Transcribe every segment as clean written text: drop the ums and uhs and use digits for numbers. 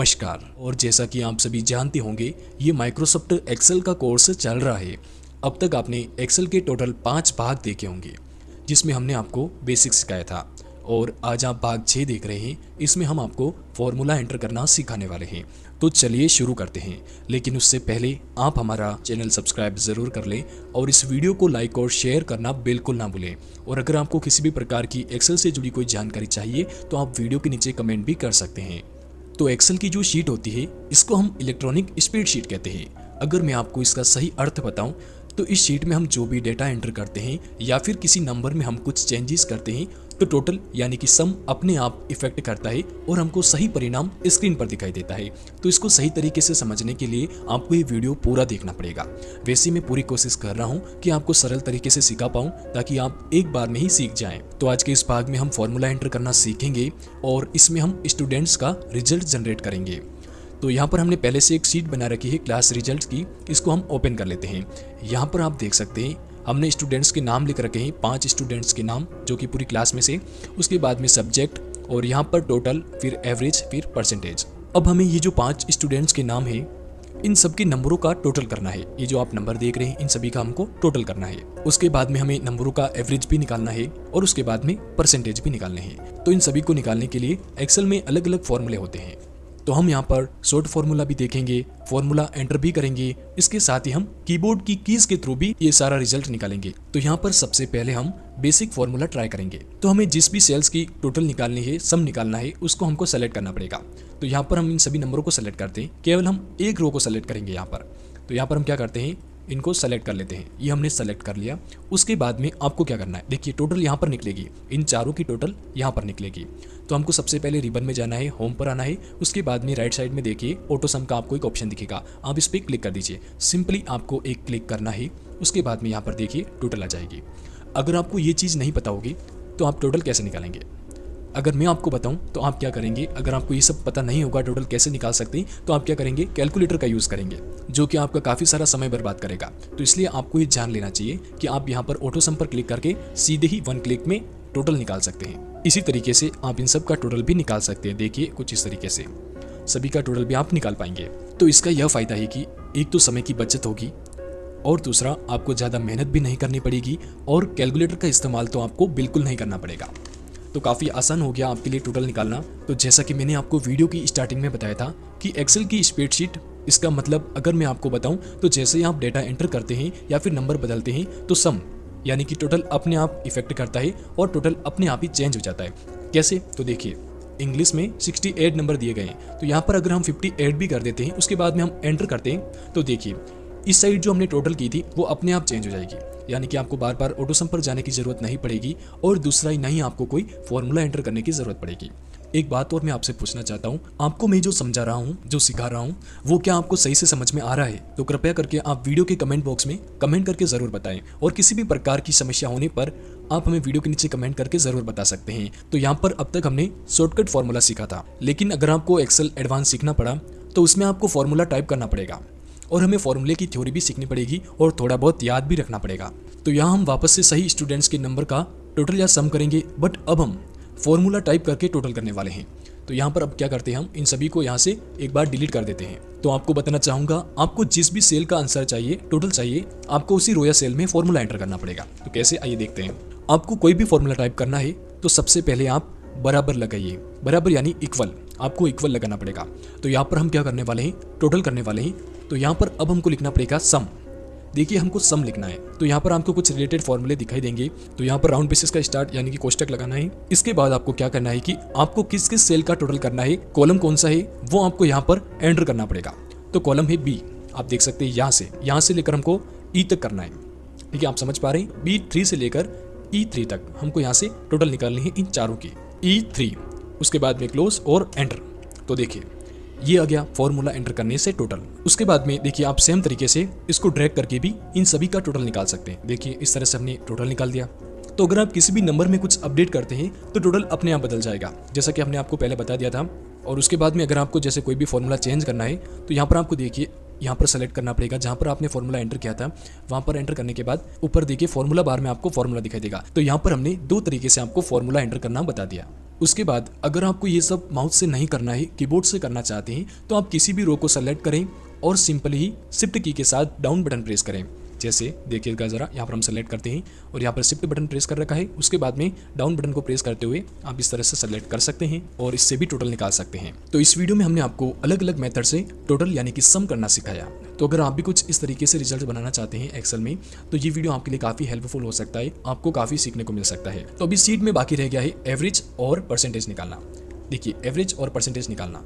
नमस्कार। और जैसा कि आप सभी जानते होंगे, ये माइक्रोसॉफ्ट एक्सेल का कोर्स चल रहा है। अब तक आपने एक्सेल के टोटल 5 भाग देखे होंगे, जिसमें हमने आपको बेसिक सिखाया था। और आज आप भाग 6 देख रहे हैं। इसमें हम आपको फॉर्मूला एंटर करना सिखाने वाले हैं। तो चलिए शुरू करते हैं। लेकिन उससे पहले आप हमारा चैनल सब्सक्राइब ज़रूर कर लें और इस वीडियो को लाइक और शेयर करना बिल्कुल ना भूलें। और अगर आपको किसी भी प्रकार की एक्सेल से जुड़ी कोई जानकारी चाहिए तो आप वीडियो के नीचे कमेंट भी कर सकते हैं। तो एक्सेल की जो शीट होती है, इसको हम इलेक्ट्रॉनिक स्प्रेडशीट कहते हैं। अगर मैं आपको इसका सही अर्थ बताऊं तो इस शीट में हम जो भी डेटा एंटर करते हैं या फिर किसी नंबर में हम कुछ चेंजेस करते हैं तो टोटल यानी कि सम अपने आप इफेक्ट करता है और हमको सही परिणाम स्क्रीन पर दिखाई देता है। तो इसको सही तरीके से समझने के लिए आपको ये वीडियो पूरा देखना पड़ेगा। वैसे मैं पूरी कोशिश कर रहा हूँ कि आपको सरल तरीके से सिखा पाऊँ ताकि आप एक बार में ही सीख जाएं। तो आज के इस भाग में हम फॉर्मूला एंटर करना सीखेंगे और इसमें हम स्टूडेंट्स का रिजल्ट जनरेट करेंगे। तो यहाँ पर हमने पहले से एक शीट बना रखी है क्लास रिजल्ट की। इसको हम ओपन कर लेते हैं। यहाँ पर आप देख सकते हैं हमने स्टूडेंट्स के नाम लिख रखे हैं, 5 स्टूडेंट्स के नाम जो कि पूरी क्लास में से। उसके बाद में सब्जेक्ट और यहाँ पर टोटल, फिर एवरेज, फिर परसेंटेज। अब हमें ये जो 5 स्टूडेंट्स के नाम है इन सब के नंबरों का टोटल करना है। ये जो आप नंबर देख रहे हैं इन सभी का हमको टोटल करना है। उसके बाद में हमें नंबरों का एवरेज भी निकालना है और उसके बाद में परसेंटेज भी निकालने हैं। तो इन सभी को निकालने के लिए एक्सेल में अलग अलग फॉर्मूले होते हैं। तो हम यहाँ पर शॉर्ट फॉर्मूला भी देखेंगे, फॉर्मूला एंटर भी करेंगे। इसके साथ ही हम कीबोर्ड की कीज के थ्रू भी ये सारा रिजल्ट निकालेंगे। तो यहाँ पर सबसे पहले हम बेसिक फॉर्मूला ट्राई करेंगे। तो हमें जिस भी सेल्स की टोटल निकालनी है, सम निकालना है, उसको हमको सेलेक्ट करना पड़ेगा। तो यहाँ पर हम इन सभी नंबरों को सेलेक्ट करते हैं। केवल हम एक रो को सेलेक्ट करेंगे यहाँ पर। तो यहाँ पर हम क्या करते हैं, इनको सेलेक्ट कर लेते हैं। ये हमने सेलेक्ट कर लिया। उसके बाद में आपको क्या करना है, देखिए टोटल यहाँ पर निकलेगी, इन चारों की टोटल यहाँ पर निकलेगी। तो हमको सबसे पहले रिबन में जाना है, होम पर आना है। उसके बाद में राइट साइड में देखिए ऑटो सम का आपको एक ऑप्शन दिखेगा, आप इस पर क्लिक कर दीजिए। सिंपली आपको एक क्लिक करना है। उसके बाद में यहाँ पर देखिए टोटल आ जाएगी। अगर आपको ये चीज़ नहीं पता होगी तो आप टोटल कैसे निकालेंगे, अगर मैं आपको बताऊं तो आप क्या करेंगे। अगर आपको ये सब पता नहीं होगा टोटल कैसे निकाल सकते हैं तो आप क्या करेंगे, कैलकुलेटर का यूज़ करेंगे, जो कि आपका काफ़ी सारा समय बर्बाद करेगा। तो इसलिए आपको ये जान लेना चाहिए कि आप यहाँ पर ऑटो सम पर क्लिक करके सीधे ही 1 क्लिक में टोटल निकाल सकते हैं। इसी तरीके से आप इन सब का टोटल भी निकाल सकते हैं। देखिए कुछ इस तरीके से सभी का टोटल भी आप निकाल पाएंगे। तो इसका यह फ़ायदा है कि एक तो समय की बचत होगी और दूसरा आपको ज़्यादा मेहनत भी नहीं करनी पड़ेगी और कैलकुलेटर का इस्तेमाल तो आपको बिल्कुल नहीं करना पड़ेगा। तो काफ़ी आसान हो गया आपके लिए टोटल निकालना। तो जैसा कि मैंने आपको वीडियो की स्टार्टिंग में बताया था कि एक्सेल की स्प्रेडशीट, इसका मतलब अगर मैं आपको बताऊं तो जैसे ही आप डेटा एंटर करते हैं या फिर नंबर बदलते हैं तो सम यानी कि टोटल अपने आप इफेक्ट करता है और टोटल अपने आप ही चेंज हो जाता है। कैसे, तो देखिए इंग्लिश में 68 नंबर दिए गए हैं। तो यहाँ पर अगर हम 58 भी कर देते हैं, उसके बाद में हम एंटर करते हैं तो देखिए इस साइड जो हमने टोटल की थी वो अपने आप चेंज हो जाएगी। यानी कि आपको बार बार ऑटो सम पर जाने की जरूरत नहीं पड़ेगी और दूसरा ही नहीं आपको कोई फॉर्मूला एंटर करने की जरूरत पड़ेगी। एक बात और मैं आपसे पूछना चाहता हूँ, आपको मैं जो समझा रहा हूँ, जो सिखा रहा हूँ, वो क्या आपको सही से समझ में आ रहा है? तो कृपया करके आप वीडियो के कमेंट बॉक्स में कमेंट करके जरूर बताएं। और किसी भी प्रकार की समस्या होने पर आप हमें वीडियो के नीचे कमेंट करके जरूर बता सकते हैं। तो यहाँ पर अब तक हमने शॉर्टकट फॉर्मूला सीखा था, लेकिन अगर आपको एक्सेल एडवांस सीखना पड़ा तो उसमें आपको फॉर्मूला टाइप करना पड़ेगा और हमें फॉर्मूले की थ्योरी भी सीखनी पड़ेगी और थोड़ा बहुत याद भी रखना पड़ेगा। तो यहाँ हम वापस से सही स्टूडेंट्स के नंबर का टोटल या सम करेंगे, बट अब हम फॉर्मूला टाइप करके टोटल करने वाले हैं। तो यहाँ पर अब क्या करते हैं, हम इन सभी को यहाँ से एक बार डिलीट कर देते हैं। तो आपको बताना चाहूँगा, आपको जिस भी सेल का आंसर चाहिए, टोटल चाहिए, आपको उसी रो या सेल में फॉर्मूला एंटर करना पड़ेगा। तो कैसे, आइए देखते हैं। आपको कोई भी फॉर्मूला टाइप करना है तो सबसे पहले आप बराबर लगाइए। बराबर यानी इक्वल, आपको इक्वल लगाना पड़ेगा। तो यहाँ पर हम क्या करने वाले हैं, टोटल करने वाले हैं। तो यहाँ पर अब हमको लिखना पड़ेगा सम। देखिए हमको सम लिखना है। तो यहाँ पर आपको कुछ रिलेटेड फॉर्मूले दिखाई देंगे। तो यहाँ पर राउंड बेसिस का स्टार्ट यानी कि कोष्टक लगाना है। इसके बाद आपको क्या करना है कि आपको किस किस सेल का टोटल करना है, कॉलम कौन सा है वो आपको यहाँ पर एंटर करना पड़ेगा। तो कॉलम है बी, आप देख सकते हैं यहाँ से लेकर हमको ई तक करना है। ठीक है, आप समझ पा रहे हैं, B3 से लेकर E3 तक हमको यहाँ से टोटल निकालनी है इन चारों की, E3। उसके बाद में क्लोज और एंटर। तो देखिए ये आ गया फॉर्मूला एंटर करने से टोटल। उसके बाद में देखिए आप सेम तरीके से इसको ड्रैग करके भी इन सभी का टोटल निकाल सकते हैं। देखिए इस तरह से हमने टोटल निकाल दिया। तो अगर आप किसी भी नंबर में कुछ अपडेट करते हैं तो टोटल अपने आप बदल जाएगा, जैसा कि हमने आपको पहले बता दिया था। और उसके बाद में अगर आपको जैसे कोई भी फॉर्मूला चेंज करना है तो यहाँ पर आपको देखिए यहाँ पर सेलेक्ट करना पड़ेगा, जहाँ पर आपने फॉर्मूला एंटर किया था वहाँ पर एंटर करने के बाद ऊपर देखिए फॉर्मूला बार में आपको फॉर्मूला दिखाई देगा। तो यहाँ पर हमने 2 तरीके से आपको फॉर्मूला एंटर करना बता दिया। उसके बाद अगर आपको ये सब माउस से नहीं करना है, कीबोर्ड से करना चाहते हैं, तो आप किसी भी रो को सेलेक्ट करें और सिंपली ही शिफ्ट की के साथ डाउन बटन प्रेस करें। जैसे देखिएगा ज़रा, यहाँ पर हम सेलेक्ट करते हैं और यहाँ पर शिफ्ट बटन प्रेस कर रखा है। उसके बाद में डाउन बटन को प्रेस करते हुए आप इस तरह से सेलेक्ट कर सकते हैं और इससे भी टोटल निकाल सकते हैं। तो इस वीडियो में हमने आपको अलग अलग मेथड से टोटल यानी कि सम करना सिखाया। तो अगर आप भी कुछ इस तरीके से रिजल्ट बनाना चाहते हैं एक्सेल में, तो ये वीडियो आपके लिए काफ़ी हेल्पफुल हो सकता है, आपको काफ़ी सीखने को मिल सकता है। तो अभी सीट में बाकी रह गया है एवरेज और परसेंटेज निकालना। देखिए, एवरेज और परसेंटेज निकालना,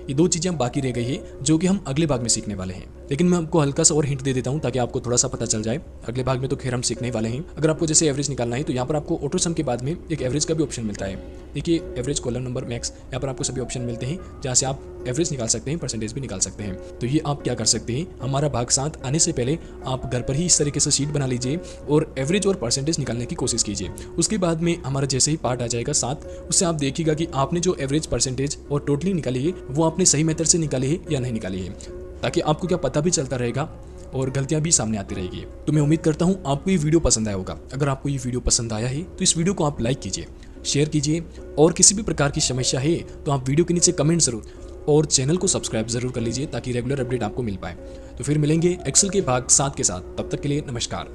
ये दो चीज़ें हम बाकी रह गई है जो कि हम अगले भाग में सीखने वाले हैं। लेकिन मैं आपको हल्का सा और हिंट दे देता हूँ ताकि आपको थोड़ा सा पता चल जाए। अगले भाग में तो खैर हम सीखने ही वाले हैं। अगर आपको जैसे एवरेज निकालना है तो यहाँ पर आपको ऑटो सम के बाद में एक एवरेज का भी ऑप्शन मिलता है। देखिए, एवरेज कॉलम नंबर मैक्स, यहाँ पर आपको सभी ऑप्शन मिलते हैं जहाँ से आप एवरेज निकाल सकते हैं, परसेंटेज भी निकाल सकते हैं। तो ये आप क्या कर सकते हैं, हमारा भाग 7 आने से पहले आप घर पर ही इस तरीके से शीट बना लीजिए और एवरेज और परसेंटेज निकालने की कोशिश कीजिए। उसके बाद में हमारा जैसे ही पार्ट आ जाएगा 7, उससे आप देखिएगा कि आपने जो एवरेज, परसेंटेज और टोटली निकाली है वो आपने सही मेथड से निकाली है या नहीं निकाली है, ताकि आपको क्या पता भी चलता रहेगा और गलतियां भी सामने आती रहेगी। तो मैं उम्मीद करता हूं आपको ये वीडियो पसंद आया होगा। अगर आपको ये वीडियो पसंद आया है तो इस वीडियो को आप लाइक कीजिए, शेयर कीजिए और किसी भी प्रकार की समस्या है तो आप वीडियो के नीचे कमेंट जरूर और चैनल को सब्सक्राइब जरूर कर लीजिए ताकि रेगुलर अपडेट आपको मिल पाए। तो फिर मिलेंगे एक्सेल के भाग 7 के साथ, तब तक के लिए नमस्कार।